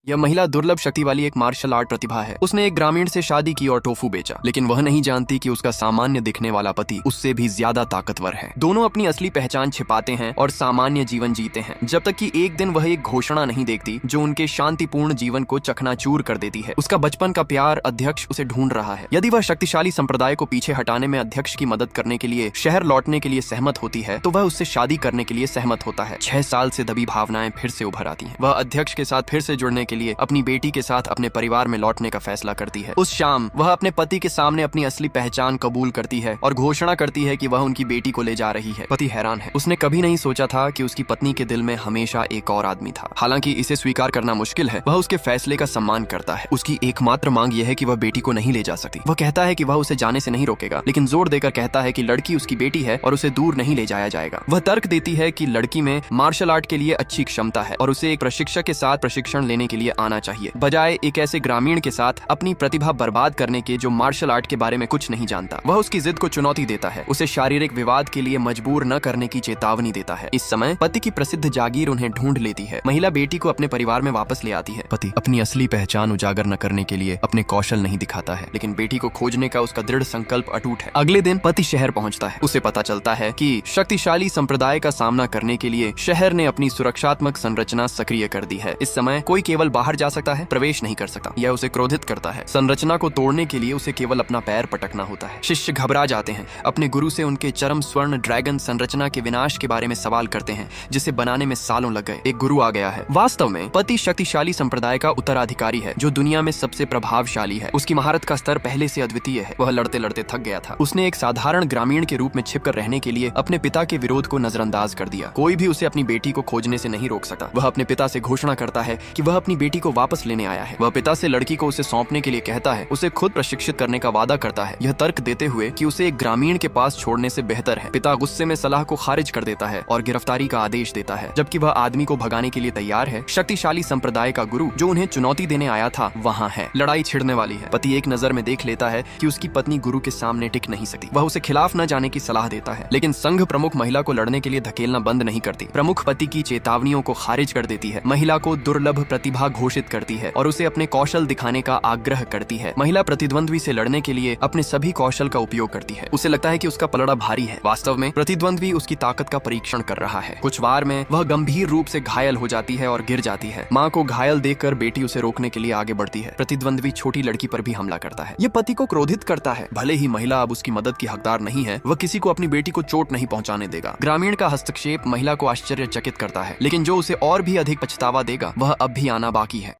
यह महिला दुर्लभ शक्ति वाली एक मार्शल आर्ट प्रतिभा है। उसने एक ग्रामीण से शादी की और टोफू बेचा, लेकिन वह नहीं जानती कि उसका सामान्य दिखने वाला पति उससे भी ज्यादा ताकतवर है। दोनों अपनी असली पहचान छिपाते हैं और सामान्य जीवन जीते हैं, जब तक कि एक दिन वह एक घोषणा नहीं देखती जो उनके शांतिपूर्ण जीवन को चकनाचूर कर देती है। उसका बचपन का प्यार अध्यक्ष उसे ढूंढ रहा है। यदि वह शक्तिशाली संप्रदाय को पीछे हटाने में अध्यक्ष की मदद करने के लिए शहर लौटने के लिए सहमत होती है, तो वह उससे शादी करने के लिए सहमत होता है। 6 साल से दबी भावनाएं फिर से उभर आती हैं। वह अध्यक्ष के साथ फिर से जुड़ने के लिए अपनी बेटी के साथ अपने परिवार में लौटने का फैसला करती है। उस शाम वह अपने पति के सामने अपनी असली पहचान कबूल करती है और घोषणा करती है कि वह उनकी बेटी को ले जा रही है। पति हैरान है। उसने कभी नहीं सोचा था कि उसकी पत्नी के दिल में हमेशा एक और आदमी था। हालांकि इसे स्वीकार करना मुश्किल है, वह उसके फैसले का सम्मान करता है। उसकी एकमात्र मांग यह है कि वह बेटी को नहीं ले जा सकती। वह कहता है कि वह उसे जाने से नहीं रोकेगा, लेकिन जोर देकर कहता है कि लड़की उसकी बेटी है और उसे दूर नहीं ले जाया जाएगा। वह तर्क देती है कि लड़की में मार्शल आर्ट के लिए अच्छी क्षमता है और उसे एक प्रशिक्षक के साथ प्रशिक्षण लेने के लिए आना चाहिए, बजाय एक ऐसे ग्रामीण के साथ अपनी प्रतिभा बर्बाद करने के जो मार्शल आर्ट के बारे में कुछ नहीं जानता। वह उसकी जिद को चुनौती देता है, उसे शारीरिक विवाद के लिए मजबूर न करने की चेतावनी देता है। इस समय पति की प्रसिद्ध जागीर उन्हें ढूंढ लेती है। महिला बेटी को अपने परिवार में वापस ले आती है। पति अपनी असली पहचान उजागर न करने के लिए अपने कौशल नहीं दिखाता है, लेकिन बेटी को खोजने का उसका दृढ़ संकल्प अटूट है। अगले दिन पति शहर पहुंचता है। उसे पता चलता है कि शक्तिशाली संप्रदाय का सामना करने के लिए शहर ने अपनी सुरक्षात्मक संरचना सक्रिय कर दी है। इस समय कोई केवल बाहर जा सकता है, प्रवेश नहीं कर सकता। यह उसे क्रोधित करता है। संरचना को तोड़ने के लिए उसे केवल अपना पैर पटकना होता है। शिष्य घबरा जाते हैं। अपने गुरु से उनके चरम स्वर्ण ड्रैगन संरचना के विनाश के बारे में सवाल करते हैं, जिसे बनाने में सालों लग गए। एक गुरु आ गया है। वास्तव में पति शक्तिशाली संप्रदाय का उत्तराधिकारी है, जो दुनिया में सबसे प्रभावशाली है। उसकी महारत का स्तर पहले से अद्वितीय है। वह लड़ते लड़ते थक गया था। उसने एक साधारण ग्रामीण के रूप में छिपकर रहने के लिए अपने पिता के विरोध को नजरअंदाज कर दिया। कोई भी उसे अपनी बेटी को खोजने से नहीं रोक सकता। वह अपने पिता से घोषणा करता है कि वह अपनी बेटी को वापस लेने आया है। वह पिता से लड़की को उसे सौंपने के लिए कहता है, उसे खुद प्रशिक्षित करने का वादा करता है, यह तर्क देते हुए कि उसे एक ग्रामीण के पास छोड़ने से बेहतर है। पिता गुस्से में सलाह को खारिज कर देता है और गिरफ्तारी का आदेश देता है, जबकि वह आदमी को भगाने के लिए तैयार है। शक्तिशाली संप्रदाय का गुरु, जो उन्हें चुनौती देने आया था, वहाँ है। लड़ाई छिड़ने वाली है। पति एक नजर में देख लेता है कि उसकी पत्नी गुरु के सामने टिक नहीं सकती। वह उसे खिलाफ न जाने की सलाह देता है, लेकिन संघ प्रमुख महिला को लड़ने के लिए धकेलना बंद नहीं करती। प्रमुख पति की चेतावनियों को खारिज कर देती है, महिला को दुर्लभ प्रतिभा घोषित करती है और उसे अपने कौशल दिखाने का आग्रह करती है। महिला प्रतिद्वंद्वी से लड़ने के लिए अपने सभी कौशल का उपयोग करती है। उसे लगता है कि उसका पलड़ा भारी है। वास्तव में प्रतिद्वंद्वी उसकी ताकत का परीक्षण कर रहा है। कुछ बार में वह गंभीर रूप से घायल हो जाती है और गिर जाती है। माँ को घायल देखकर बेटी उसे रोकने के लिए आगे बढ़ती है। प्रतिद्वंद्वी छोटी लड़की पर भी हमला करता है। यह पति को क्रोधित करता है। भले ही महिला अब उसकी मदद की हकदार नहीं है, वह किसी को अपनी बेटी को चोट नहीं पहुंचाने देगा। ग्रामीण का हस्तक्षेप महिला को आश्चर्यचकित करता है, लेकिन जो उसे और भी अधिक पछतावा देगा, वह अब भी आना बाकी है।